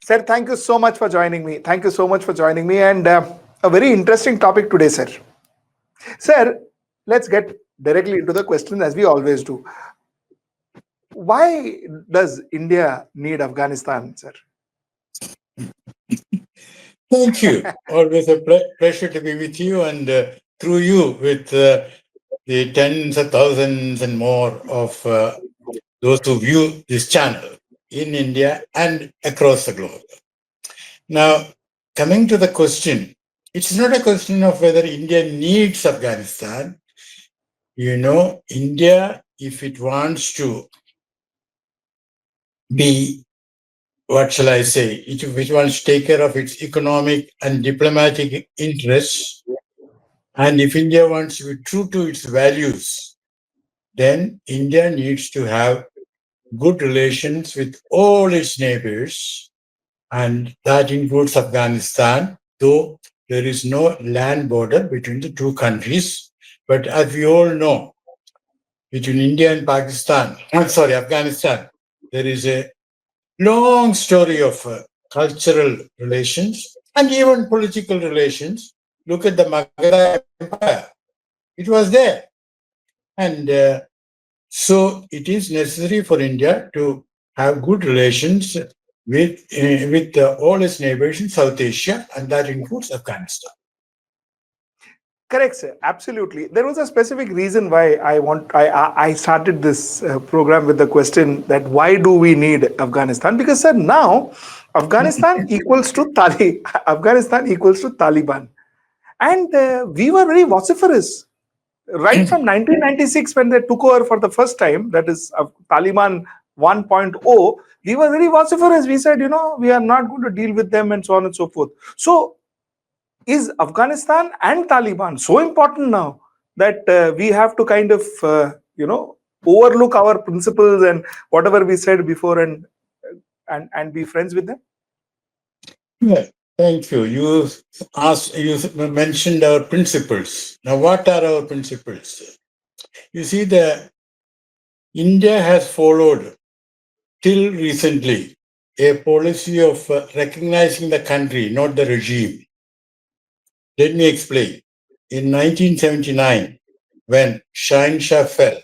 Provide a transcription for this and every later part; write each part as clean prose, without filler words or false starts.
Sir, thank you so much for joining me. Thank you so much for joining me. And a very interesting topic today, sir. Sir, let's get directly into the question as we always do. Why does India need Afghanistan, sir? Thank you. Always a pleasure to be with you and through you with the tens of thousands and more of those who view this channel in India and across the globe. Now, coming to the question, it's not a question of whether India needs Afghanistan. India, if it wants to be, what shall I say, if it wants to take care of its economic and diplomatic interests, and if India wants to be true to its values, then India needs to have good relations with all its neighbors, and that includes Afghanistan, though there is no land border between the two countries. But as we all know, between India and Afghanistan, there is a long story of cultural relations and even political relations. Look at the Magadha Empire. It was there. And so it is necessary for India to have good relations with all its neighbors in South Asia, and that includes Afghanistan. Correct, sir. Absolutely. There was a specific reason why I started this program with the question that why do we need Afghanistan? Because, sir, now Afghanistan equals to Afghanistan equals to Taliban, and we were very vociferous right from 1996 when they took over for the first time. That is Taliban 1.0. We were very vociferous. We said, we are not going to deal with them and so on and so forth. So is Afghanistan and Taliban so important now that we have to kind of, overlook our principles and whatever we said before and be friends with them? Yeah, thank you. You mentioned our principles. Now, what are our principles? You see, India has followed till recently a policy of recognizing the country, not the regime. Let me explain. In 1979, when Shah Shah fell,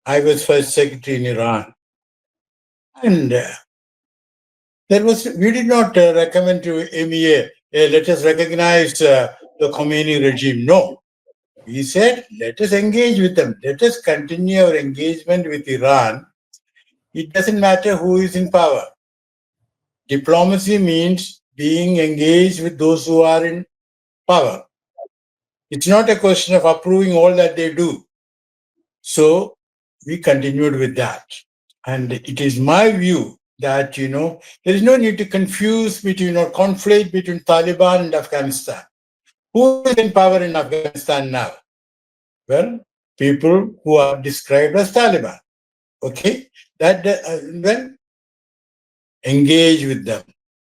I was first secretary in Iran. And we did not recommend to MEA, let us recognize the Khomeini regime. No. We said, let us engage with them. Let us continue our engagement with Iran. It doesn't matter who is in power. Diplomacy means being engaged with those who are in power. It's not a question of approving all that they do. So we continued with that. And it is my view that, there is no need to confuse between or conflate between Taliban and Afghanistan. Who is in power in Afghanistan now? Well, people who are described as Taliban. Okay? Then engage with them.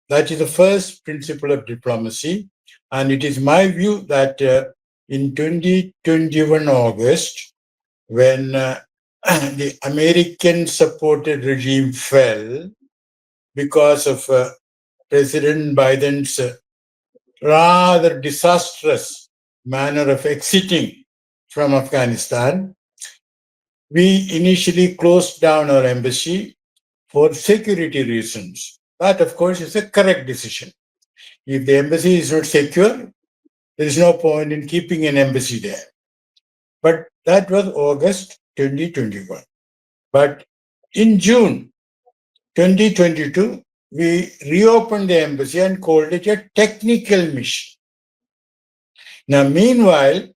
That is the first principle of diplomacy. And it is my view that in 2021 August, when the American-supported regime fell because of President Biden's rather disastrous manner of exiting from Afghanistan, we initially closed down our embassy for security reasons. That, of course, is a correct decision. If the embassy is not secure, there is no point in keeping an embassy there. But that was August 2021. But in June 2022, we reopened the embassy and called it a technical mission. Now, meanwhile,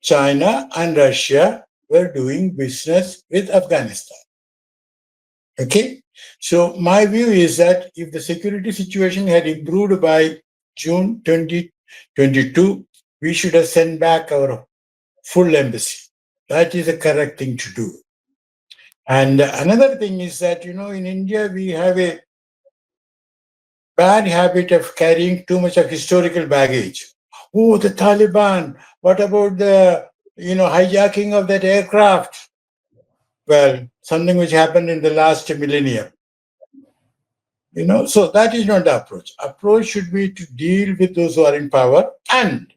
China and Russia were doing business with Afghanistan. Okay? So my view is that if the security situation had improved by June 2022, we should have sent back our full embassy. That is the correct thing to do. And another thing is that, in India, we have a bad habit of carrying too much of historical baggage. Oh, the Taliban. What about the, hijacking of that aircraft? Well, something which happened in the last millennium. So that is not the approach. Approach should be to deal with those who are in power. And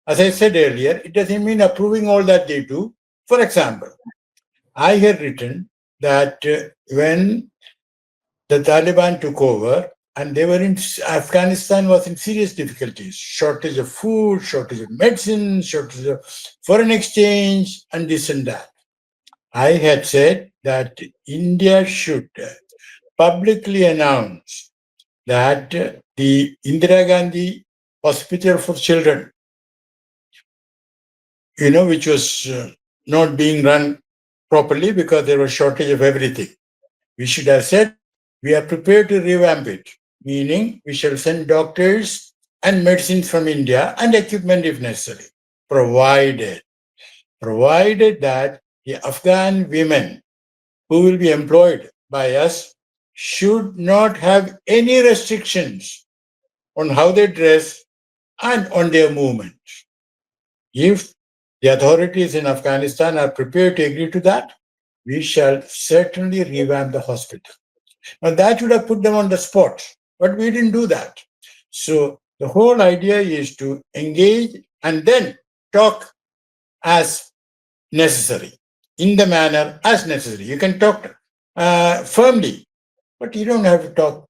as I said earlier, it doesn't mean approving all that they do. For example, I had written that when the Taliban took over, and they were in Afghanistan was in serious difficulties, shortage of food, shortage of medicine, shortage of foreign exchange, and this and that. I had said that India should publicly announce that the Indira Gandhi Hospital for Children, which was not being run properly because there was shortage of everything. We should have said we are prepared to revamp it, meaning we shall send doctors and medicines from India and equipment if necessary, provided that the Afghan women who will be employed by us should not have any restrictions on how they dress and on their movement. If the authorities in Afghanistan are prepared to agree to that, we shall certainly revamp the hospital. Now, that would have put them on the spot, but we didn't do that. So, the whole idea is to engage and then talk as necessary, in the manner as necessary. You can talk firmly, but you don't have to talk,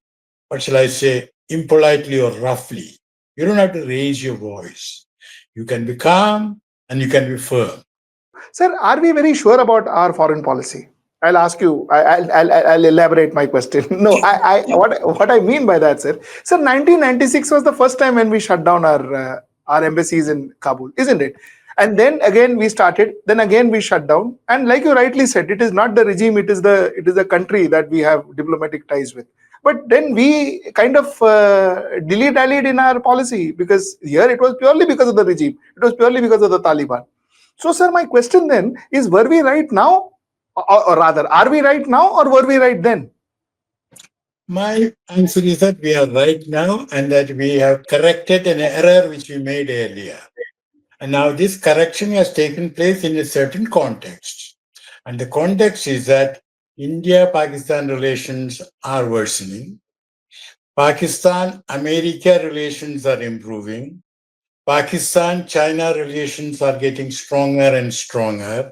what shall I say, impolitely or roughly. You don't have to raise your voice. You can be calm and you can be firm. Sir, are we very sure about our foreign policy? I'll ask you. I'll elaborate my question. No, what I mean by that, sir, 1996 was the first time when we shut down our embassies in Kabul, isn't it? And then again we started. Then again we shut down. And like you rightly said, it is not the regime. It is the country that we have diplomatic ties with. But then we kind of dilly-dallied in our policy, because here it was purely because of the regime. It was purely because of the Taliban. So, sir, my question then is, were we right now? Or rather, are we right now or were we right then? My answer is that we are right now and that we have corrected an error which we made earlier. And now this correction has taken place in a certain context. And the context is that India-Pakistan relations are worsening. Pakistan-America relations are improving. Pakistan-China relations are getting stronger and stronger.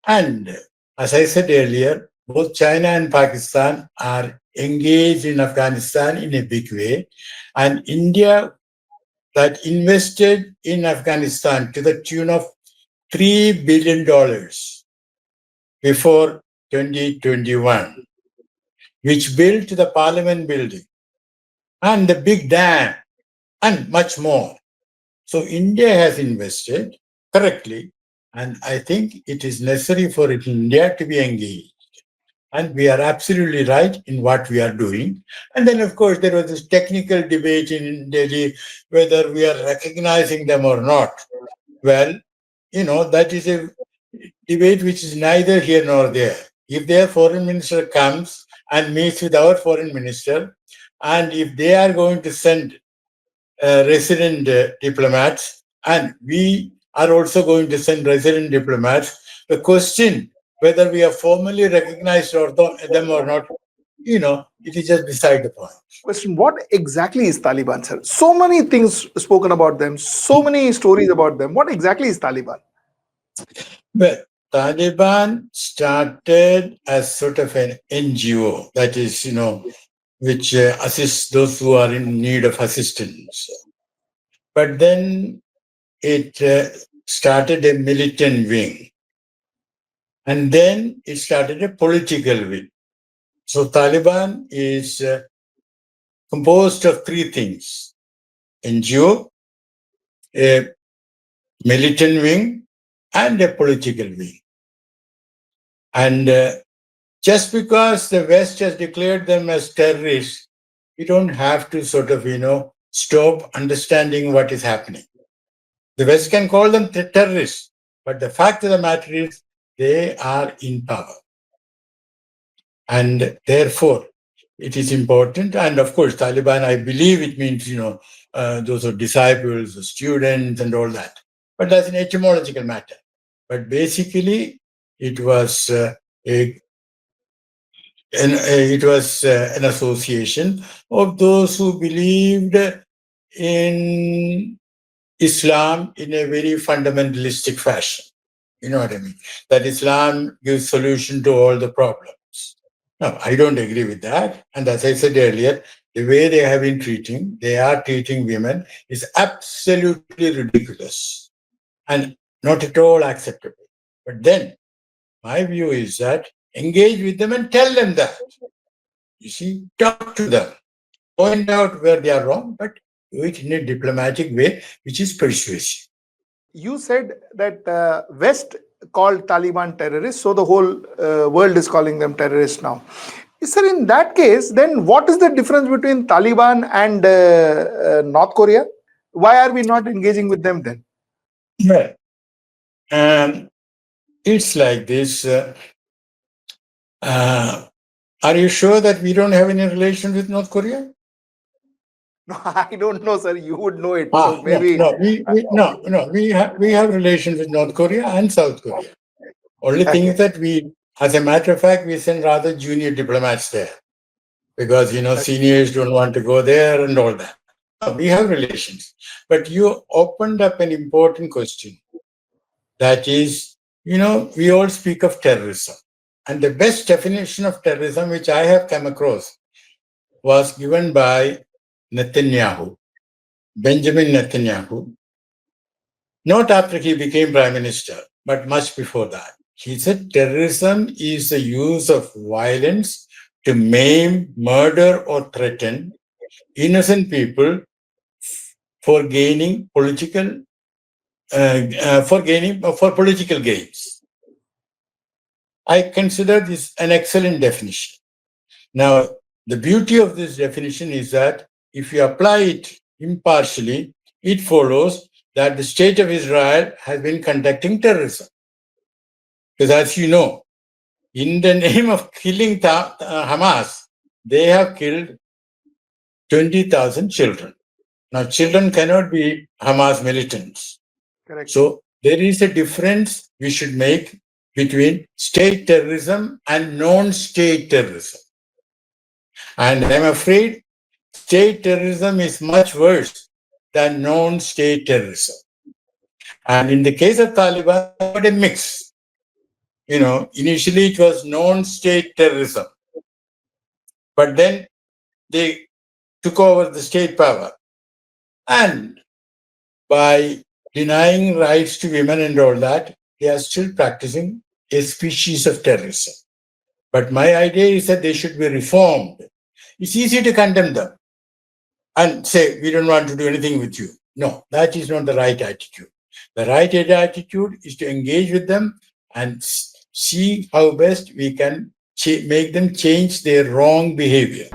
And as I said earlier, both China and Pakistan are engaged in Afghanistan in a big way. And India, that invested in Afghanistan to the tune of $3 billion before 2021, which built the parliament building and the big dam and much more. So India has invested correctly, and I think it is necessary for India to be engaged. And we are absolutely right in what we are doing. And then, of course, there was this technical debate in Delhi whether we are recognizing them or not. Well, that is a debate which is neither here nor there. If their foreign minister comes and meets with our foreign minister, and if they are going to send resident diplomats, and we are also going to send resident diplomats, the question whether we are formally recognized or them or not, it is just beside the point. Question: what exactly is Taliban, sir? So many things spoken about them, so many stories about them. What exactly is Taliban? Well, Taliban started as sort of an NGO, that is, which assists those who are in need of assistance. But then it started a militant wing. And then it started a political wing. So Taliban is composed of three things: NGO, a militant wing, and a political wing. And just because the West has declared them as terrorists, you don't have to sort of, stop understanding what is happening. The West can call them terrorists, but the fact of the matter is they are in power. And therefore, it is important. And of course, Taliban, I believe it means, those are disciples, the students, and all that. But that's an etymological matter. But basically, it was a and it was an association of those who believed in Islam in a very fundamentalistic fashion. You know what I mean? That Islam gives solution to all the problems. No, I don't agree with that. And as I said earlier, the way they are treating women is absolutely ridiculous and not at all acceptable. But then my view is that engage with them and tell them that. You see, talk to them, point out where they are wrong, but do it in a diplomatic way, which is persuasive. You said that West called Taliban terrorists, so the whole world is calling them terrorists now. Sir, in that case, then what is the difference between Taliban and North Korea? Why are we not engaging with them then? Yeah. It's like this. Uh, are you sure that we don't have any relation with North Korea? No, I don't know, sir. You would know it. So No, maybe. no, we have relations with North Korea and South Korea. Only thing Okay. is that as a matter of fact, we send rather junior diplomats there because seniors don't want to go there and all that. No, we have relations, but you opened up an important question. That is, we all speak of terrorism, and the best definition of terrorism which I have come across was given by Netanyahu, Benjamin Netanyahu, not after he became prime minister, but much before that. He said terrorism is the use of violence to maim, murder, or threaten innocent people for gaining for political gains. I consider this an excellent definition. Now, the beauty of this definition is that if you apply it impartially, it follows that the state of Israel has been conducting terrorism. Because as you know, in the name of killing Hamas, they have killed 20,000 children. Now, children cannot be Hamas militants. Correct. So there is a difference we should make between state terrorism and non-state terrorism. And I'm afraid state terrorism is much worse than non-state terrorism. And in the case of Taliban, they got a mix. Initially it was non-state terrorism, but then they took over the state power. And by denying rights to women and all that, they are still practicing a species of terrorism. But my idea is that they should be reformed. It's easy to condemn them and say, we don't want to do anything with you. No, that is not the right attitude. The right attitude is to engage with them and see how best we can make them change their wrong behavior.